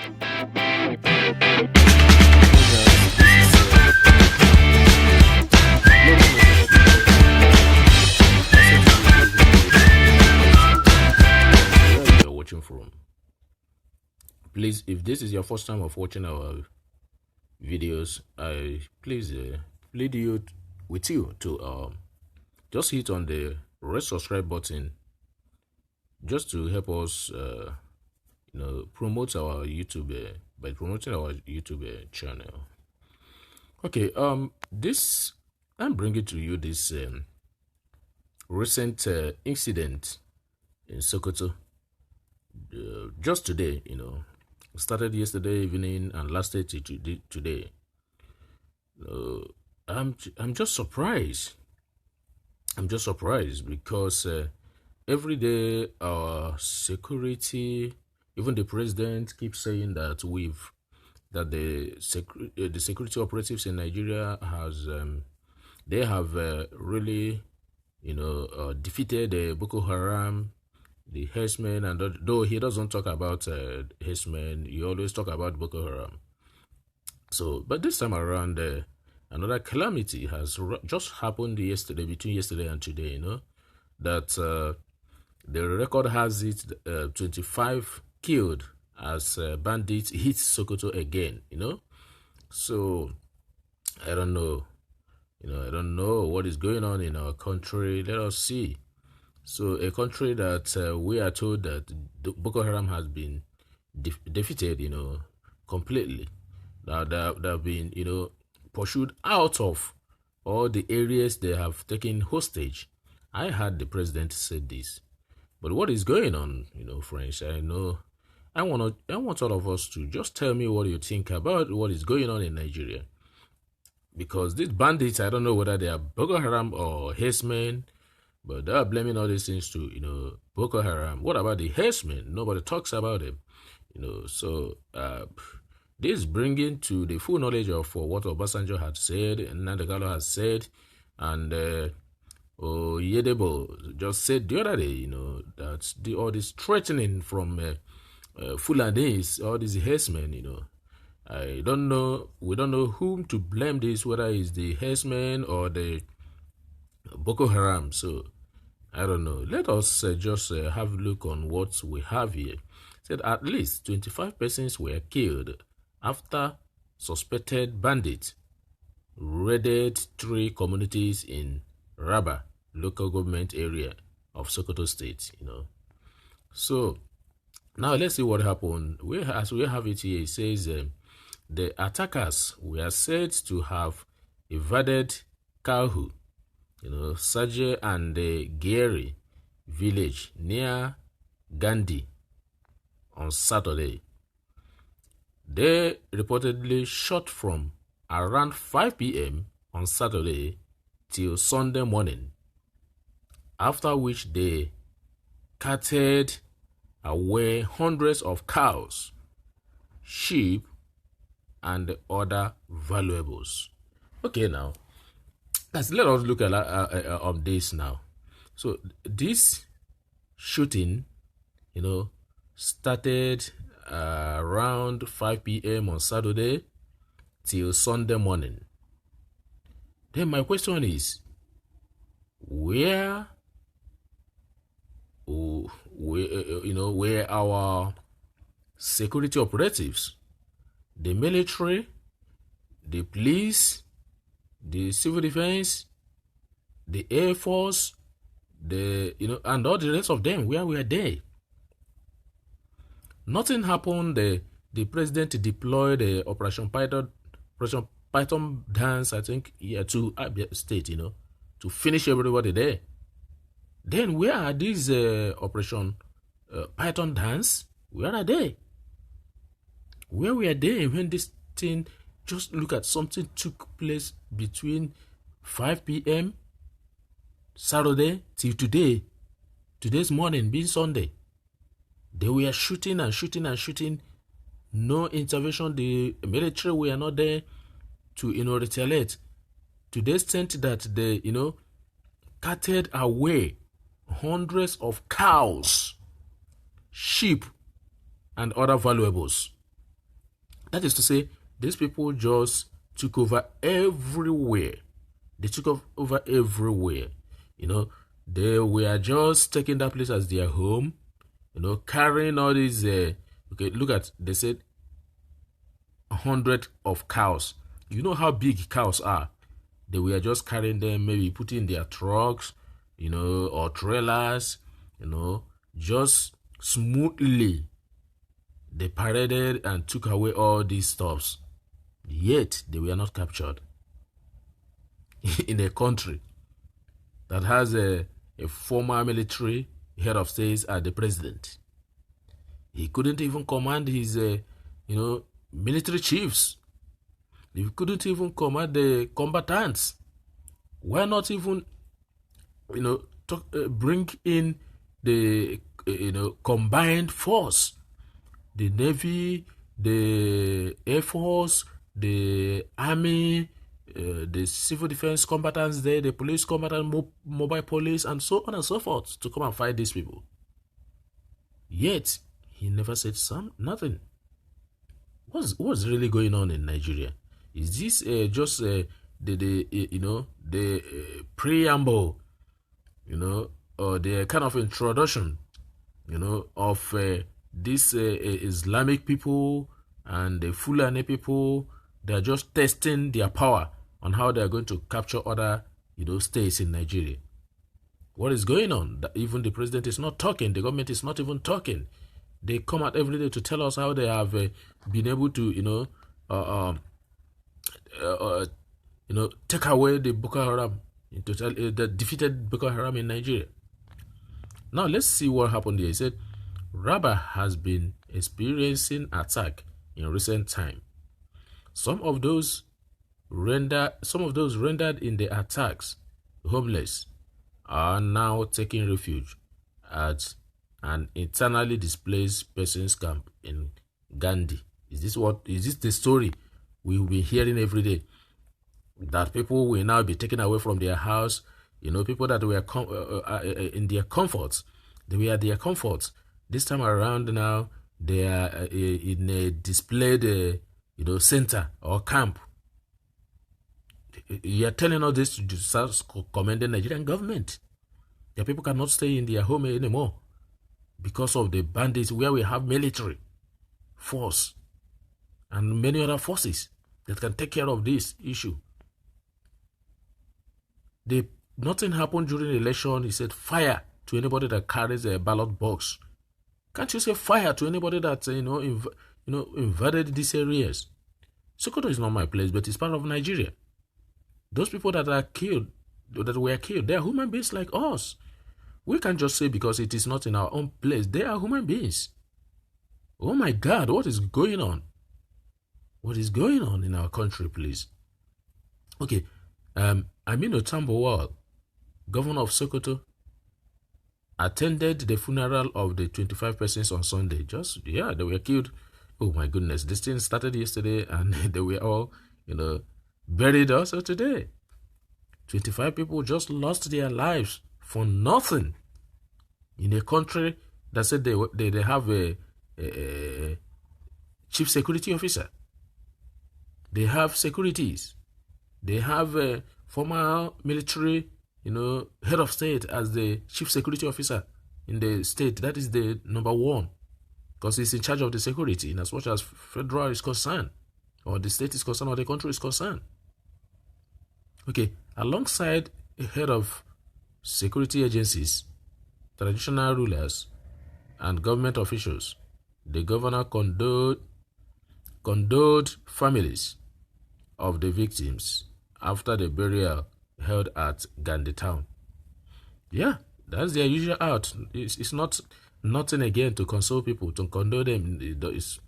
You're watching from. Please, if this is your first time of watching our videos, I please plead you with you to just hit on the red subscribe button just to help us promote our YouTube by promoting our YouTube channel. Okay, this I'm bringing to you this recent incident in Sokoto. Just today, started yesterday evening and lasted to today. I'm just surprised. I'm just surprised because every day our security, even the president keeps saying that the security operatives in Nigeria has they have really defeated the Boko Haram, the herdsmen, and though he doesn't talk about herdsmen, he always talk about Boko Haram. So, but this time around, another calamity has just happened yesterday, between yesterday and today. That the record has it 25 killed as bandits hit Sokoto again. So I don't know. I don't know what is going on in our country. Let us see. So a country that we are told that Boko Haram has been defeated, completely. Now they have been, pursued out of all the areas they have taken hostage. I heard the president said this. But what is going on, friends? I want all of us to just tell me what you think about what is going on in Nigeria. Because these bandits, I don't know whether they are Boko Haram or herdsmen, but they are blaming all these things to, Boko Haram. What about the herdsmen? Nobody talks about them, So this bringing to the full knowledge of what Obasanjo had said and Kalhu has said, and Yedebo just said the other day, that all this threatening from Fulanese, all these herdsmen, I don't know. We don't know whom to blame this, whether it's the herdsmen or the Boko Haram. So I don't know. Let us just have a look on what we have here. Said at least 25 persons were killed after suspected bandits raided 3 communities in Rabah, local government area of Sokoto State. So now let's see what happened. As we have it here, it says the attackers were said to have evaded Kalhu, Tsage and Geeri village near Gandi on Saturday. They reportedly shot from around 5 p.m. on Saturday till Sunday morning, after which they carted away hundreds of cows, sheep, and other valuables. Okay, now let us look at on this now. So this shooting, started around 5 p.m. on Saturday till Sunday morning. Then my question is, where our security operatives, the military, the police, the civil defense, the air force, and all the rest of them, where were they? Nothing happened. The president deployed the Operation Python dance, I think, to Abia State, to finish everybody there. Then where are these Operation Python dance? Where are they? Where were they when this thing? Just look at something took place between 5 p.m. Saturday till today's morning being Sunday. They were shooting and shooting and shooting. No intervention. The military were not there to retaliate, to the extent that they carted away hundreds of cows, sheep, and other valuables. That is to say, these people just took over everywhere. They took over everywhere. You know, they were just taking that place as their home. You know, carrying all these. Okay, look at. They said 100 of cows. You know how big cows are. They were just carrying them, maybe putting in their trucks, you know, or trailers, you know, just smoothly. They paraded and took away all these stuffs. Yet they were not captured. In a country that has a former military head of state as the president. He couldn't even command his, military chiefs. He couldn't even command the combatants. Why not even, bring in the, combined force? The Navy, the Air Force, the Army, the civil defense combatants there, the police combatant, mobile police, and so on and so forth to come and fight these people. Yet, he never said nothing. What's really going on in Nigeria? Is this just the preamble, or the kind of introduction, of these Islamic people and the Fulani people? They're just testing their power on how they're going to capture other, states in Nigeria. What is going on? Even the president is not talking. The government is not even talking. They come out every day to tell us how they have been able to, take away the Boko Haram, the defeated Boko Haram in Nigeria. Now let's see what happened here. He said, Rabah has been experiencing attack in recent time. Some of those rendered in the attacks homeless are now taking refuge at an internally displaced persons camp in Gandi. Is this the story we will be hearing every day? That people will now be taken away from their house. People that were in their comforts. They were at their comforts. This time around now, they are in a displayed, center or camp. You are telling all this to start commending the Nigerian government. The people cannot stay in their home anymore because of the bandits, where we have military force and many other forces that can take care of this issue. Nothing happened during the election. He said fire to anybody that carries a ballot box. Can't you say fire to anybody that invaded these areas? Sokoto is not my place, but it's part of Nigeria. Those people that were killed, they are human beings like us. We can't just say because it is not in our own place. They are human beings. Oh my God, what is going on? What is going on in our country, please? Okay, Aminu Tambuwal, governor of Sokoto, attended the funeral of the 25 persons on Sunday. They were killed. Oh my goodness, this thing started yesterday and they were all, buried also today. 25 people just lost their lives for nothing in a country that said they have a chief security officer. They have securities. They have a former military, head of state as the chief security officer in the state. That is the number one, because he's in charge of the security in as much as federal is concerned, or the state is concerned, or the country is concerned. Okay, alongside a head of security agencies, traditional rulers, and government officials, the governor condoled families of the victims after the burial held at Gandi town. Yeah, that's their usual out. It's not nothing again to console people, to condole them. It's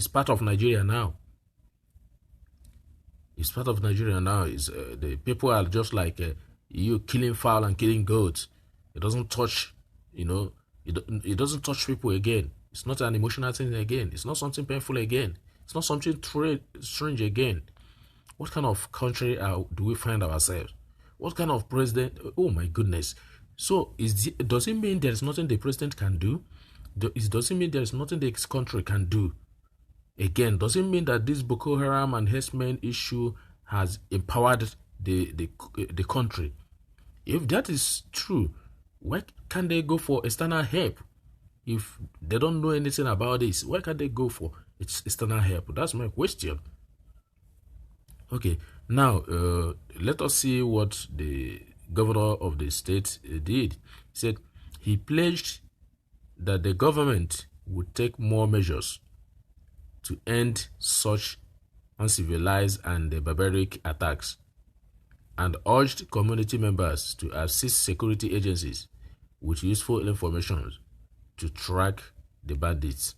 part of Nigeria now. It's part of Nigeria now. The people are just like you killing fowl and killing goats. It doesn't touch, it doesn't touch people again. It's not an emotional thing again. It's not something painful again. It's not something strange again. What kind of country do we find ourselves? What kind of president? Oh my goodness. So does it mean there is nothing the president can do? Does it mean there is nothing this country can do Again, doesn't mean that this Boko Haram and herdsmen issue has empowered the country. If that is true, why can't they go for external help? If they don't know anything about this, why can't they go for external help? That's my question. Okay, now let us see what the governor of the state did. He said he pledged that the government would take more measures to end such uncivilized and barbaric attacks, and urged community members to assist security agencies with useful information to track the bandits.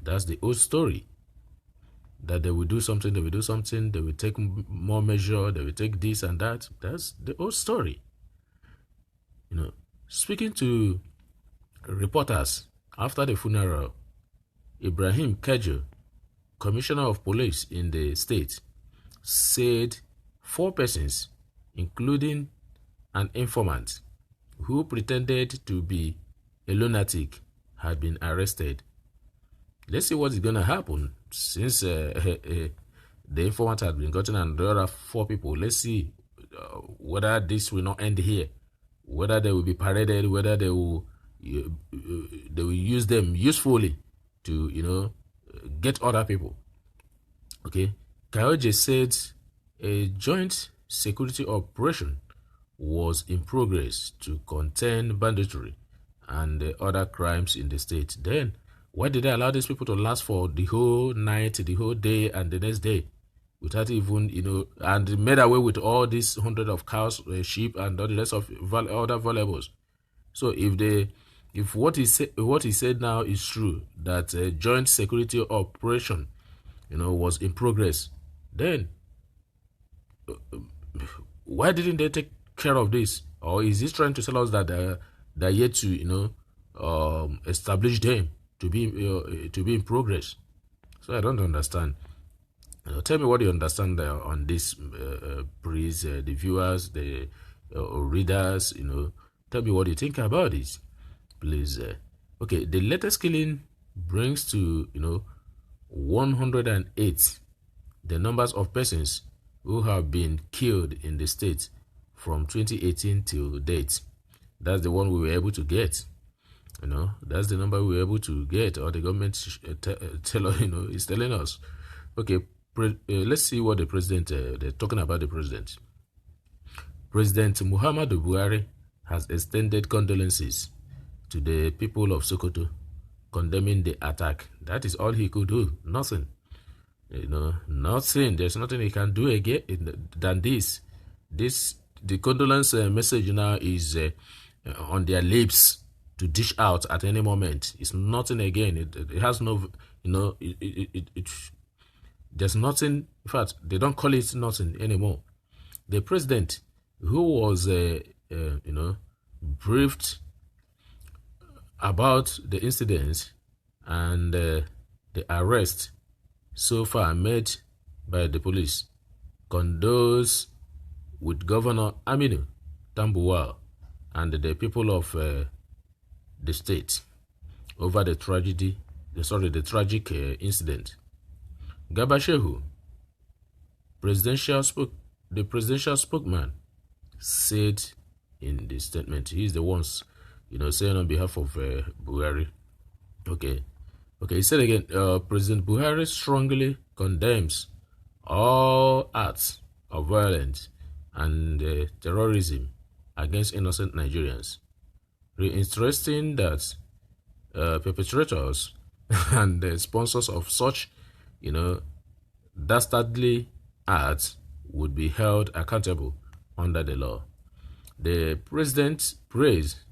That's the old story. That they will do something, they will take more measure, they will take this and that. That's the old story. Speaking to reporters after the funeral, Ibrahim Kejo, commissioner of police in the state, said 4 persons, including an informant who pretended to be a lunatic, had been arrested. Let's see what is going to happen since the informant had been gotten and the other 4 people. Let's see whether this will not end here, whether they will be paraded, whether they will use them usefully to get other people. Okay, Kaoje said a joint security operation was in progress to contain banditry and other crimes in the state. Then why did they allow these people to last for the whole night, the whole day, and the next day without even, and made away with all these hundreds of cows, sheep, and all the rest of other valuables? So if what he said now is true, that a joint security operation, was in progress, then why didn't they take care of this? Or is he trying to tell us that they're yet to, establish them to be in progress? So I don't understand. Tell me what you understand on this, please, the viewers, the readers. Tell me what you think about this, please. Okay, the latest killing brings to 108 the numbers of persons who have been killed in the state from 2018 till date. That's the one we were able to get. That's the number we were able to get, or the government is telling us. Okay, let's see what the president, they're talking about the president. President Muhammadu Buhari has extended condolences to the people of Sokoto, condemning the attack. That is all he could do. Nothing. Nothing. There's nothing he can do again than this. The condolence message now is on their lips to dish out at any moment. It's nothing again. It has no, there's nothing. In fact, they don't call it nothing anymore. The president, who was, briefed about the incidents and the arrest so far made by the police, condoles with Governor Aminu Tambuwal and the people of the state over the tragic incident. Garba Shehu, the presidential spokesman, said in the statement, he's the ones, saying on behalf of Buhari. Okay, he said again, President Buhari strongly condemns all acts of violence and terrorism against innocent Nigerians, reiterating that perpetrators and sponsors of such, dastardly acts would be held accountable under the law. The president prays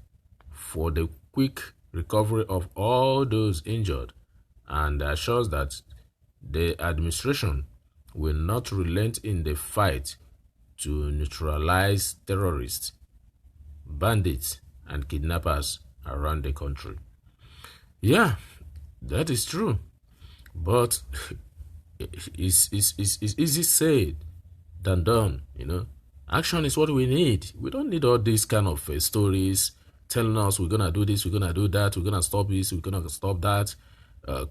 for the quick recovery of all those injured and assures that the administration will not relent in the fight to neutralize terrorists, bandits, and kidnappers around the country. Yeah, that is true. But it's easy said than done, Action is what we need. We don't need all these kind of stories telling us we're going to do this, we're going to do that, we're going to stop this, we're going to stop that.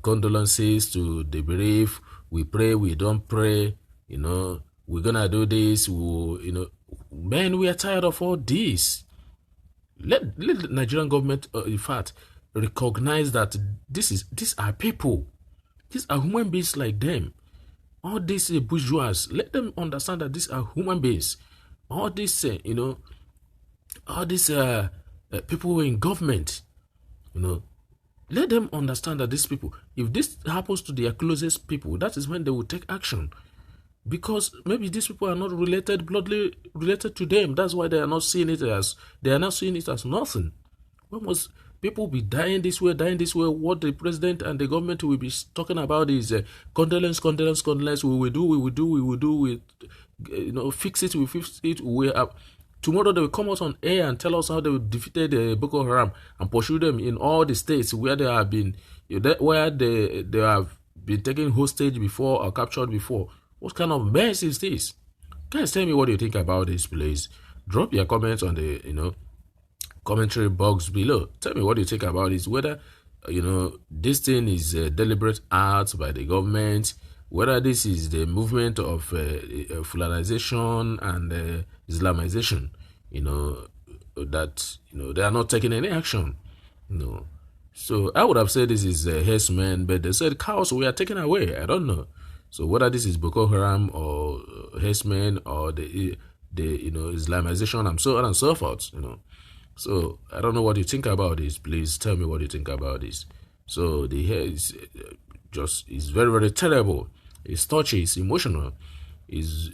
condolences to the bereaved. We pray, we don't pray. We're gonna do this. Man, we are tired of all this. Let the Nigerian government, in fact, recognize that these are people. These are human beings like them. All these bourgeois, let them understand that these are human beings. All these, all these people in government, let them understand that these people, if this happens to their closest people, that is when they will take action. Because maybe these people are not bloodly related to them. That's why they are not seeing it as nothing. When must people be dying this way? What the president and the government will be talking about is condolence. We will do. Fix it. Tomorrow they will come out on air and tell us how they defeated Boko Haram and pursue them in all the states where they have been, where they have been taken hostage before or captured before. What kind of mess is this? Guys, tell me what you think about this, please. Drop your comments on the commentary box below. Tell me what you think about this. Whether this thing is a deliberate act by the government, whether this is the movement of Fulanization and Islamization. That they are not taking any action. So I would have said this is herdsmen, but they said cows we are taken away. I don't know. So whether this is Boko Haram or herdsmen or the Islamization and so on and so forth, So I don't know what you think about this. Please tell me what you think about this. So the hair is is very, very terrible. It's touchy. It's emotional. Is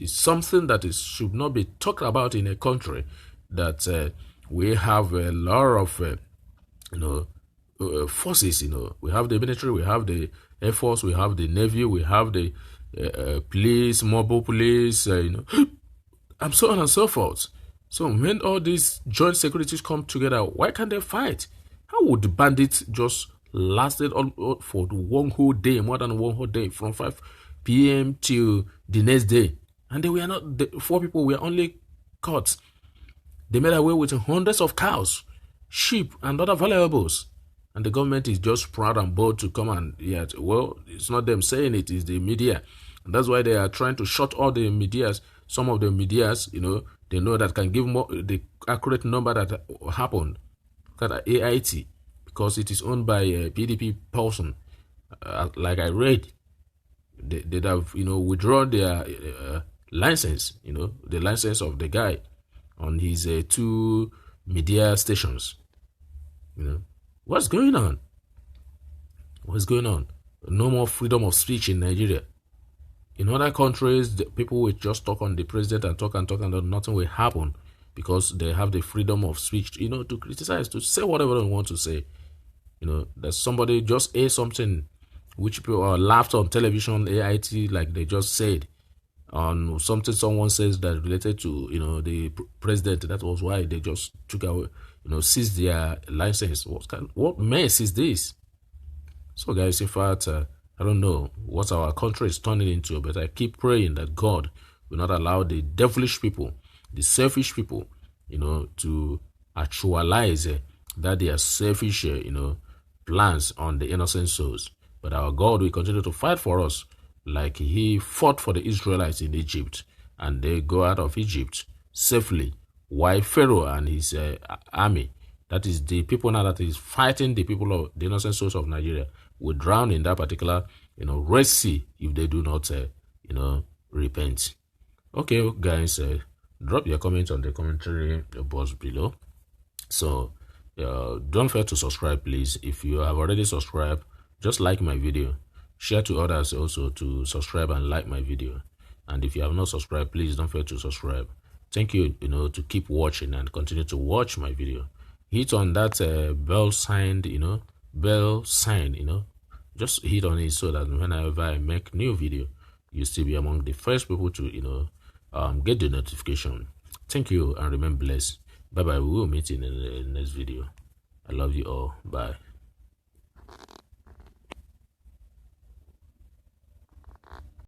something that should not be talked about in a country that we have a lot of forces. We have the military, we have the Air Force, we have the Navy, we have the police, mobile police, and so on and so forth. So when all these joint securities come together, why can't they fight? How would the bandits just lasted all for one whole day, more than one whole day, from 5 p.m. till the next day? And they were not, the 4 people were only caught. They made away with hundreds of cows, sheep, and other valuables. And the government is just proud and bold to come and, well, it's not them saying it, it's the media. And that's why they are trying to shut all the medias. Some of the medias, they know that can give more the accurate number that happened. Look at AIT, because it is owned by a PDP person. Like I read, they have, withdrawn their license, the license of the guy on his 2 media stations. What's going on? What's going on? No more freedom of speech in Nigeria. In other countries, the people will just talk on the president and talk and nothing will happen because they have the freedom of speech, to criticize, to say whatever they want to say. That somebody just ate something which people laughed on television, AIT, like they just said, on something someone says that related to, the president. That was why they just took away, seized their license. What mess is this? So guys, in fact, I don't know what our country is turning into, but I keep praying that God will not allow the devilish people, the selfish people, to actualize that their selfish, plans on the innocent souls. But our God will continue to fight for us like he fought for the Israelites in Egypt, and they go out of Egypt safely, while Pharaoh and his army, that is the people now that is fighting the people of the innocent souls of Nigeria, will drown in that particular, Red Sea if they do not, repent. Okay, guys, drop your comments on the commentary box below. So, don't forget to subscribe, please. If you have already subscribed, just like my video. Share to others also to subscribe and like my video. And if you have not subscribed, please don't forget to subscribe. Thank you, to keep watching and continue to watch my video. Hit on that bell sign, just hit on it so that whenever I make new video, you still be among the first people to, get the notification. Thank you and remain blessed. Bye-bye. We will meet in the next video. I love you all. Bye.